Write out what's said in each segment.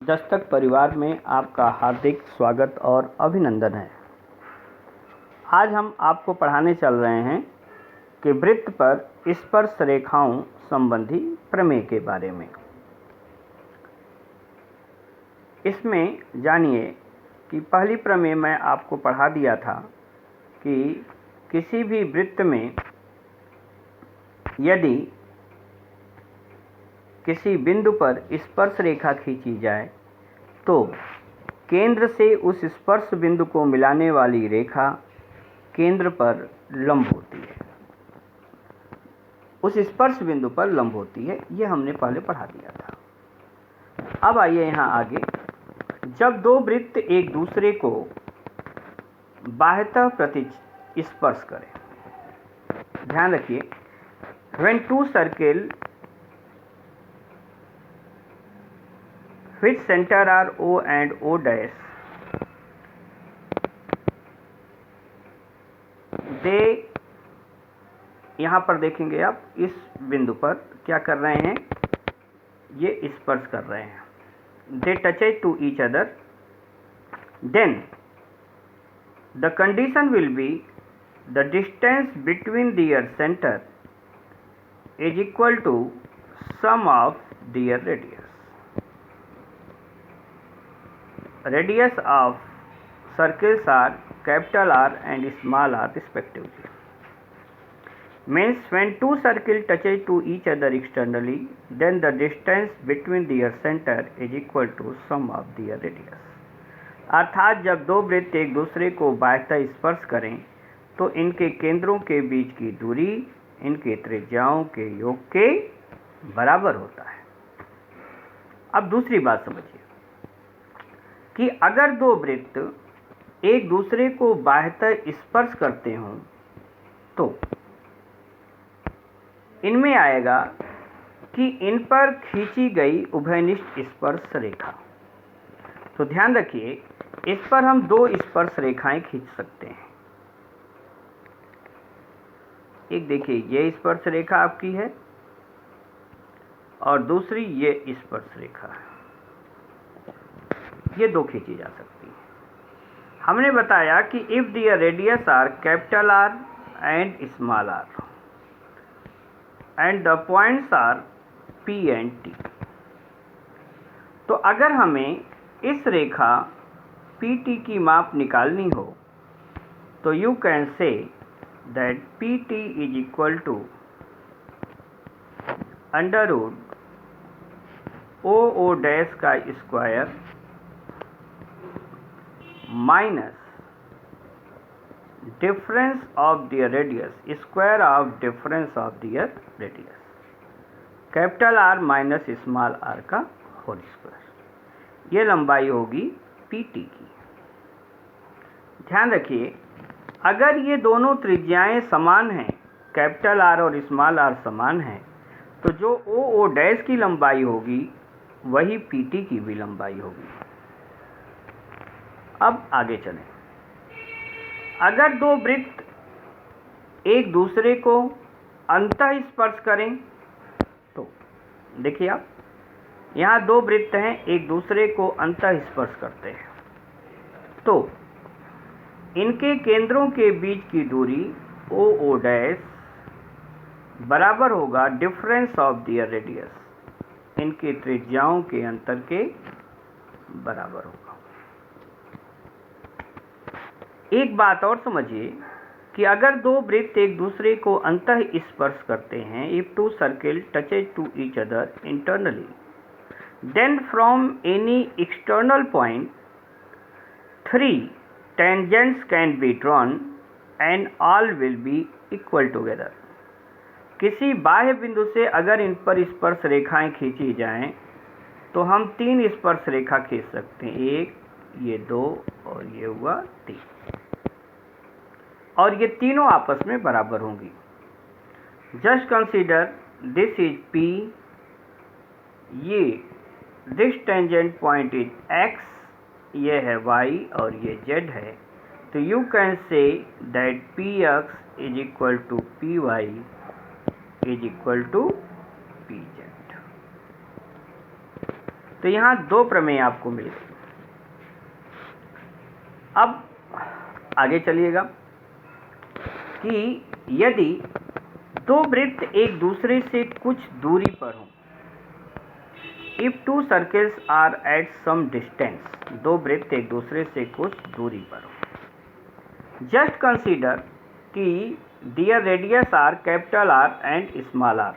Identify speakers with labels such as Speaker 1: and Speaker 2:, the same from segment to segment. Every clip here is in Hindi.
Speaker 1: दस्तक परिवार में आपका हार्दिक स्वागत और अभिनंदन है। आज हम आपको पढ़ाने चल रहे हैं कि वृत्त पर स्पर्श रेखाओं संबंधी प्रमेय के बारे में। इसमें जानिए कि पहली प्रमेय मैं आपको पढ़ा दिया था कि किसी भी वृत्त में यदि किसी बिंदु पर स्पर्श रेखा खींची जाए तो केंद्र से उस स्पर्श बिंदु को मिलाने वाली रेखा केंद्र पर लंब होती है, उस स्पर्श बिंदु पर लंब होती है। यह हमने पहले पढ़ा दिया था। अब आइए यहाँ आगे। जब दो वृत्त एक दूसरे को बाह्यतः स्पर्श करें, ध्यान रखिए, when two circle which center are O and O dash, they, यहाँ पर देखेंगे आप इस बिंदु पर क्या कर रहे हैं, ये स्पर्श कर रहे हैं। they touch to each other, then the condition will be the distance between their center is equal to sum of their radius. Radius of circles are capital R and small r respectively. Means when two circles touch to each other externally, then the distance between their center is equal to sum of their radius. अर्थात जब दो वृत्त एक दूसरे को बाह्यतः स्पर्श करें तो इनके केंद्रों के बीच की दूरी इनके त्रिज्याओं के योग के बराबर होता है। अब दूसरी बात समझिए कि अगर दो वृत्त एक दूसरे को बाह्यतः स्पर्श करते हों तो इनमें आएगा कि इन पर खींची गई उभयनिष्ठ स्पर्श रेखा। तो ध्यान रखिए, इस पर हम दो स्पर्श रेखाएं खींच सकते हैं। एक देखिए, ये स्पर्श रेखा आपकी है और दूसरी ये स्पर्श रेखा है। ये दो खींची जा सकती है। हमने बताया कि if their radius are capital R and small r and the points are P and T, तो अगर हमें इस रेखा पी टी की माप निकालनी हो तो you can say that P T is equal to under root O O dash का square minus difference of their radius, square of difference of their radius, capital R minus small R का होल स्क्वायर। ये लंबाई होगी पी टी की। ध्यान रखिए, अगर ये दोनों त्रिज्याएं समान हैं, कैपिटल आर और स्मॉल आर समान हैं, तो जो ओ ओ डैश की लंबाई होगी वही पी टी की भी लंबाई होगी। अब आगे चलें। अगर दो वृत्त एक दूसरे को अंतः स्पर्श करें तो देखिए आप, यहाँ दो वृत्त हैं, एक दूसरे को अंतः स्पर्श करते हैं, तो इनके केंद्रों के बीच की दूरी ओ ओ डैश बराबर होगा डिफरेंस ऑफ दियर रेडियस, इनके त्रिज्याओं के अंतर के बराबर होगा। एक बात और समझिए कि अगर दो वृत्त एक दूसरे को अंतः स्पर्श करते हैं, if two circle touches to each other internally, then from any external point 3 tangents can be drawn and all will be equal together. किसी बाह्य बिंदु से अगर इन पर स्पर्श रेखाएं खींची जाएं तो हम 3 स्पर्श रेखा खींच सकते हैं, एक, ये 2 और ये हुआ 3, और ये तीनों आपस में बराबर होंगी। Just consider this is P, ये this tangent point is X, ये है Y और ये Z है, तो you can say that Px is equal to Py is equal to Pz। तो यहाँ दो प्रमेय आपको मिल गए। अब आगे चलिएगा कि यदि दो वृत्त एक दूसरे से कुछ दूरी पर हों, if two circles are at some distance, दो वृत्त एक दूसरे से कुछ दूरी पर हों, जस्ट कंसीडर कि their radius are capital R and small R,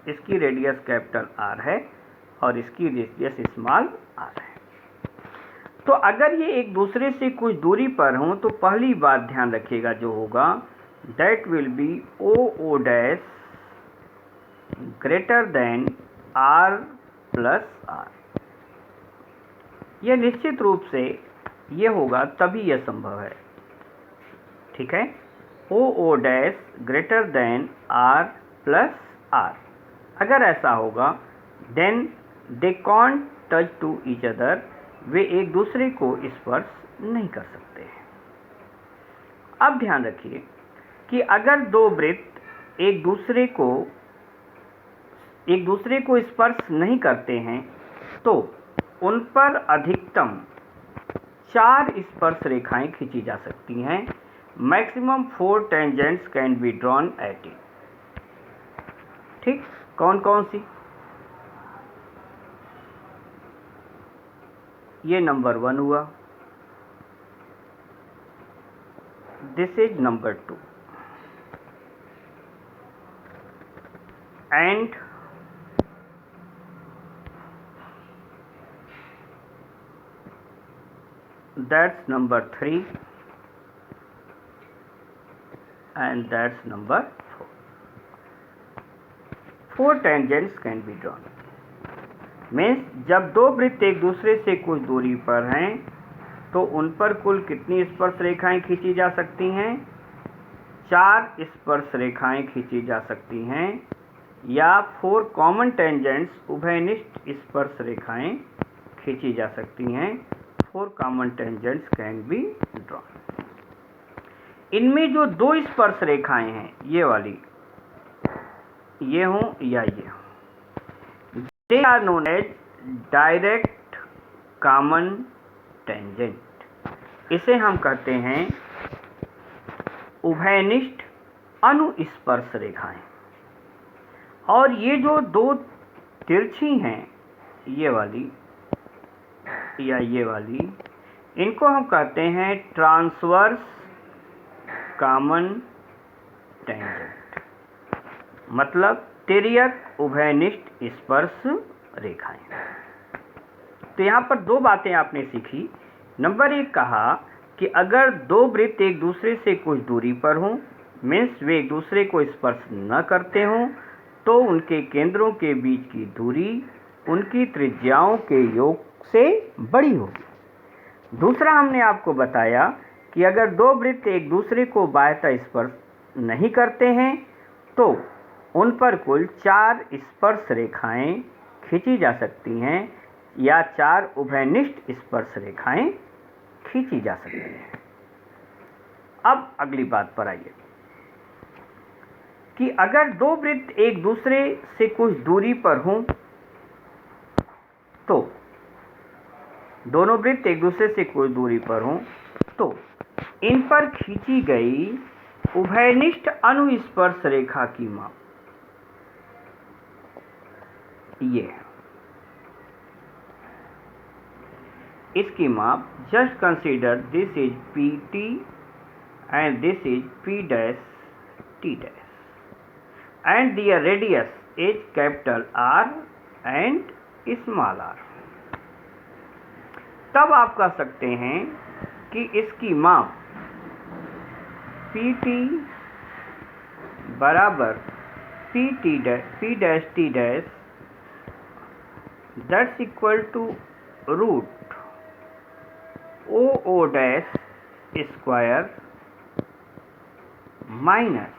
Speaker 1: इसकी रेडियस कैपिटल आर है और इसकी रेडियस स्मॉल आर है। तो अगर ये एक दूसरे से कुछ दूरी पर हों तो पहली बात ध्यान रखिएगा जो होगा, that will be O O dash greater than R plus r. यह निश्चित रूप से ये होगा तभी यह संभव है, ठीक है। O O dash greater than R plus R, अगर ऐसा होगा then they can't touch to each other, वे एक दूसरे को स्पर्श नहीं कर सकते हैं। अब ध्यान रखिए कि अगर दो वृत्त एक दूसरे को स्पर्श नहीं करते हैं तो उन पर अधिकतम 4 स्पर्श रेखाएं खींची जा सकती हैं। Maximum 4 tangents can be drawn at it. ठीक, कौन कौन सी? ये नंबर 1 हुआ, this is number 2 and that's number 3 and that's number 4. 4 tangents can be drawn. Means जब दो वृत्त एक दूसरे से कुछ दूरी पर हैं तो उन पर कुल कितनी स्पर्श रेखाएं खींची जा सकती हैं? 4 स्पर्श रेखाएं खींची जा सकती हैं, या 4 कॉमन टेंजेंट्स उभयनिष्ठ स्पर्श रेखाएं खींची जा सकती हैं। 4 common tangents can be drawn. इनमें जो 2 स्पर्श रेखाएं हैं, ये वाली, ये हों या ये हों, they are known as direct common tangent. इसे हम कहते हैं उभयनिष्ठ अनुस्पर्श रेखाएं। और ये जो 2 तिरछी हैं, ये वाली या ये वाली, इनको हम कहते हैं ट्रांसवर्स कॉमन टेंजेंट, मतलब तिर्यक उभयनिष्ठ स्पर्श रेखाएं। तो यहाँ पर 2 बातें आपने सीखी। नंबर 1 कहा कि अगर 2 वृत्त एक दूसरे से कुछ दूरी पर हों, मीन्स वे एक दूसरे को स्पर्श न करते हों, तो उनके केंद्रों के बीच की दूरी उनकी त्रिज्याओं के योग से बड़ी होगी। दूसरा, हमने आपको बताया कि अगर 2 वृत्त एक दूसरे को बाह्यतः स्पर्श नहीं करते हैं तो उन पर कुल 4 स्पर्श रेखाएं खींची जा सकती हैं, या 4 उभयनिष्ठ स्पर्श रेखाएं खींची जा सकती हैं। अब अगली बात पर आइए कि अगर 2 वृत्त एक दूसरे से कुछ दूरी पर हों तो दोनों वृत्त एक दूसरे से कुछ दूरी पर हों तो इन पर खींची गई उभयनिष्ठ अनुस्पर्श रेखा की माप ये है। इसकी माप, just consider this is P T and this is P dash T dash and their radius is capital R and small r. तब आप कह सकते हैं कि इसकी माप पी टी बराबर P dash T dash that's equal to root O O dash square minus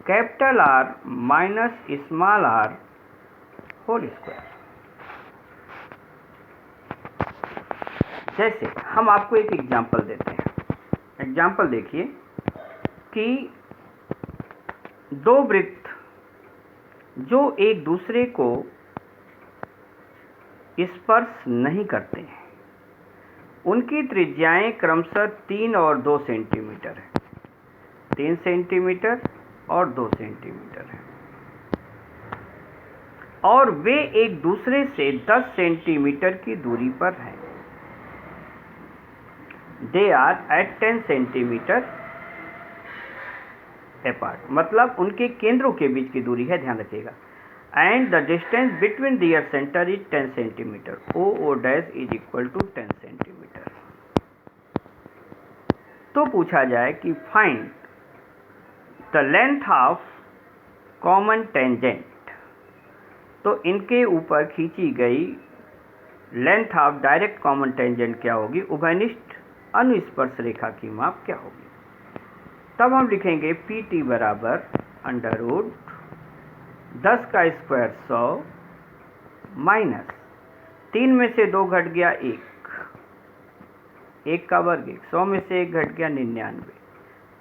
Speaker 1: capital R minus small r whole square. जैसे हम आपको एक एग्जाम्पल देते हैं। एग्जाम्पल देखिए कि 2 वृत्त जो एक दूसरे को स्पर्श नहीं करते हैं। उनकी त्रिज्याएं क्रमशः 3 और 2 सेंटीमीटर है। 3 सेंटीमीटर और 2 सेंटीमीटर है और वे एक दूसरे से 10 सेंटीमीटर की दूरी पर हैं। They are at 10 centimetre apart, मतलब उनके केंद्रों के बीच की दूरी है, ध्यान रखिएगा। And the distance between their centre is 10 centimetre. O dash is equal to 10 centimetre. तो पूछा जाए कि find the length of common tangent, तो इनके ऊपर खींची गई length of direct common tangent क्या होगी, उभयनिष्ठ अनुस्पर्श रेखा की माप क्या होगी। तब हम लिखेंगे पी टी बराबर अंडर रूट 10 का स्क्वायर 100 माइनस 3 में से 2 घट गया 1 का वर्ग 100 में से 1 घट गया 99,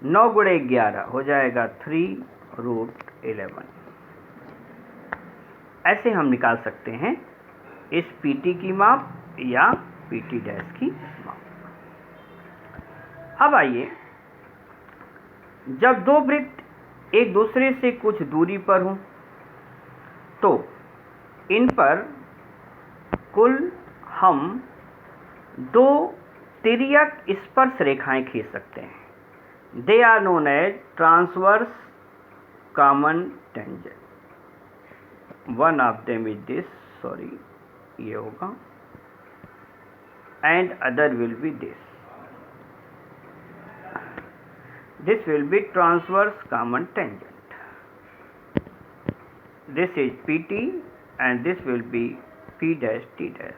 Speaker 1: 9 गुणे 11 हो जाएगा 3√11। ऐसे हम निकाल सकते हैं इस पीटी की माप या पीटी डैश की माप। अब आइए, जब दो वृत्त एक दूसरे से कुछ दूरी पर हों तो इन पर कुल हम 2 तिर्यक स्पर्श रेखाएं खींच सकते हैं। They are known as transverse common tangent. One of them is this, sorry ये होगा, and other will be this. This will be transverse common tangent. This is PT and this will be P dash T dash.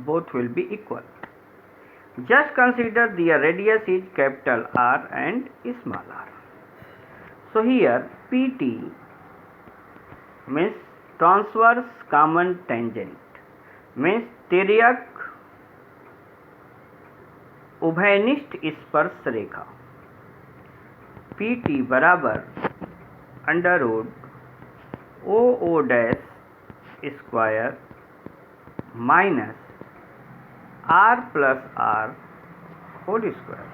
Speaker 1: Both will be equal. Just consider their radius is capital R and small r. So here PT means transverse common tangent, means तिर्यक उभयनिष्ठ स्पर्श रेखा। पी टी बराबर under root O dash square minus R plus r whole square.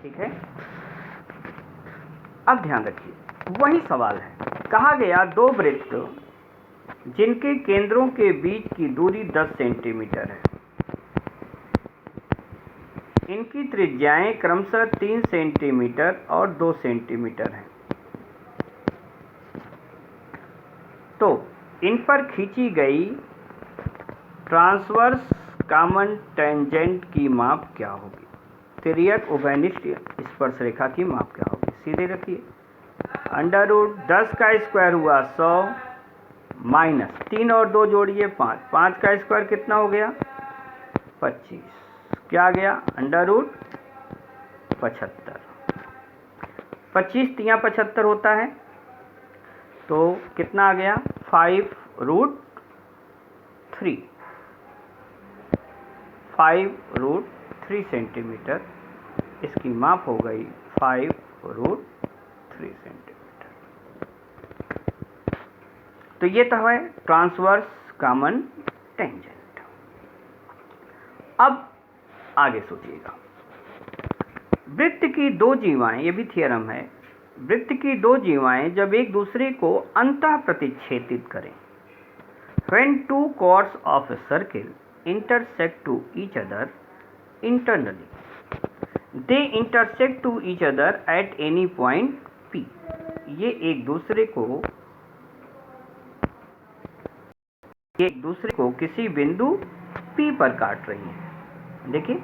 Speaker 1: ठीक है, अब ध्यान रखिए, वही सवाल है। कहा गया 2 वृत्त जिनके केंद्रों के बीच की दूरी 10 सेंटीमीटर है, इनकी त्रिज्याएं क्रमशः 3 सेंटीमीटर और 2 सेंटीमीटर हैं। तो इन पर खींची गई ट्रांसवर्स कॉमन टेंजेंट की माप क्या होगी, तिर्यक उभयनिष्ठ स्पर्श रेखा की माप क्या होगी। सीधे रखिए, अंडर रूट 10 का स्क्वायर हुआ 100 माइनस 3 और 2 जोड़िए 5, 5 का स्क्वायर कितना हो गया 25, क्या आ गया अंडर रूट 75। 25 तिया 75 होता है, तो कितना आ गया 5√3, 5√3 सेंटीमीटर। इसकी माप हो गई 5√3 सेंटीमीटर। तो ये तो है ट्रांसवर्स कॉमन टेंजेंट। अब आगे सोचिएगा, वृत्त की 2 जीवाएं, ये भी थ्योरम है, वृत्त की 2 जीवाएं जब एक दूसरे को अंतः प्रतिच्छेदित करें, when 2 chords of a circle intersect to each other internally, they intersect to each other at any point P। ये एक दूसरे को किसी बिंदु P पर काट रही हैं। देखिए,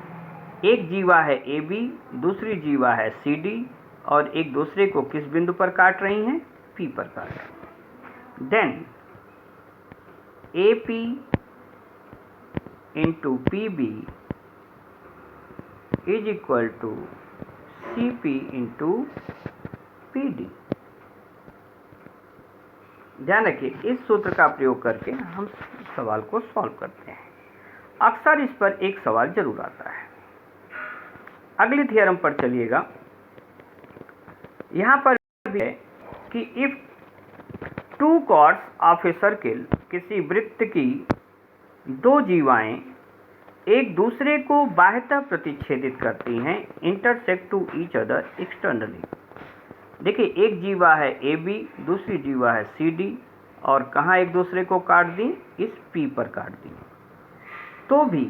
Speaker 1: एक जीवा है AB, दूसरी जीवा है CD, और एक दूसरे को किस बिंदु पर काट रही हैं, P पर काट रही हैं। Then AP into PB is equal to CP into PD। ध्यान रखिए, इस सूत्र का प्रयोग करके हम सवाल को सॉल्व करते हैं। अक्सर इस पर एक सवाल जरूर आता है। अगली थ्योरम पर चलिएगा। यहाँ पर भी है कि if 2 chords of a circle किसी वृत्त की दो जीवाएं एक दूसरे को बाह्यतः प्रतिच्छेदित करती हैं, intersect to each other externally. देखिए, एक जीवा है AB, दूसरी जीवा है CD, और कहाँ एक दूसरे को काट दी? इस P पर काट दी। तो भी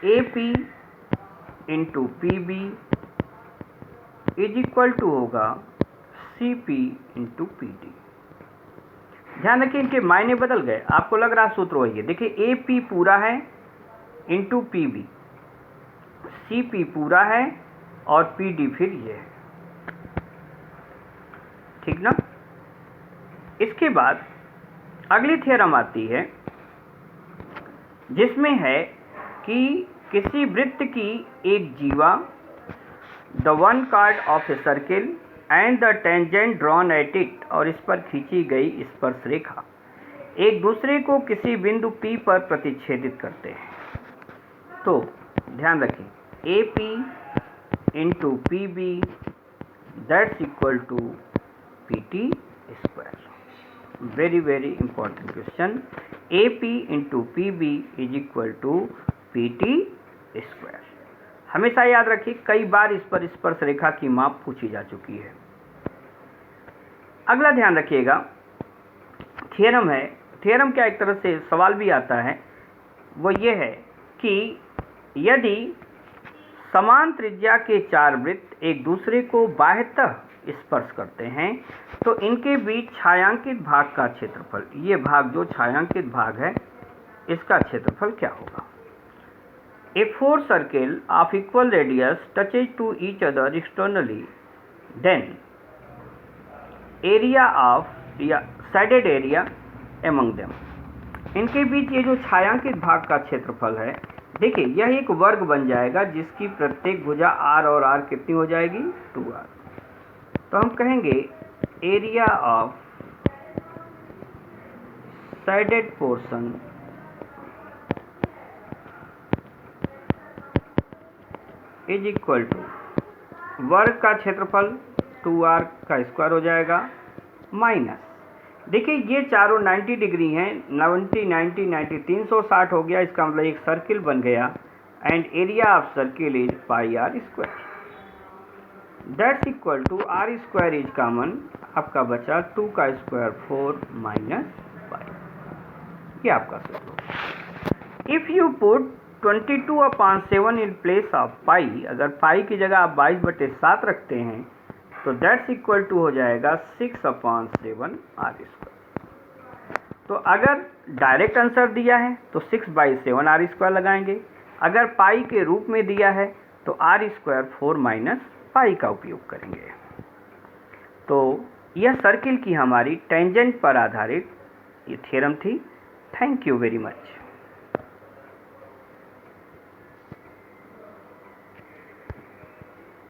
Speaker 1: AP into PB is equal to होगा CP इंटू PD। ध्यान रखिए, इनके मायने बदल गए। आपको लग रहा सूत्र वही है। देखिए, AP पूरा है इंटू PB, CP पूरा है और PD फिर ये है, ठीक ना। इसके बाद अगली थ्योरम आती है जिसमें है कि किसी वृत्त की एक जीवा, the one card of a circle and the tangent drawn at it, और इस पर खींची गई स्पर्श रेखा एक दूसरे को किसी बिंदु P पर प्रतिच्छेदित करते हैं। तो ध्यान रखें, AP into PB that's equal to PT square. Very very important question. AP into PB is equal to PT square. हमेशा याद रखिए, कई बार इस पर स्पर्श रेखा की माप पूछी जा चुकी है। अगला ध्यान रखिएगा, थ्योरम है। थ्योरम क्या, एक तरह से सवाल भी आता है, वो ये है कि यदि समान त्रिज्या के चार वृत्त एक दूसरे को बाह्यतः स्पर्श करते हैं तो इनके बीच छायांकित भाग का क्षेत्रफल, ये भाग जो छायांकित भाग है, इसका क्षेत्रफल क्या होगा। A four circle of equal radius touches to each other externally, then area of या साइडेड एरिया एमंग देम। इनके बीच ये जो छायांकित भाग का क्षेत्रफल है, देखिए यह एक वर्ग बन जाएगा जिसकी प्रत्येक भुजा R और R कितनी हो जाएगी? 2R। तो हम कहेंगे area of shaded portion is equal to वर्ग का क्षेत्रफल 2R का स्क्वायर हो जाएगा, माइनस, देखिए ये चारों 90 डिग्री हैं, 90 90 90 360 हो गया। इसका मतलब एक सर्किल बन गया and area of circle is pi R square. That's equal to R square is common, आपका बचा 2 का स्क्वायर 4 माइनस पाई, ये आपका सूत्र। If you put 22/7 in place of pi, अगर पाई की जगह आप 22/7 रखते हैं तो दैट्स इक्वल टू हो जाएगा 6/7 R स्क्वायर। तो अगर डायरेक्ट आंसर दिया है तो 6/7 R स्क्वायर लगाएंगे, अगर पाई के रूप में दिया है तो R स्क्वायर 4 माइनस पाई का उपयोग करेंगे। तो यह सर्किल की हमारी टेंजेंट पर आधारित ये थ्योरम थी। Thank you very much.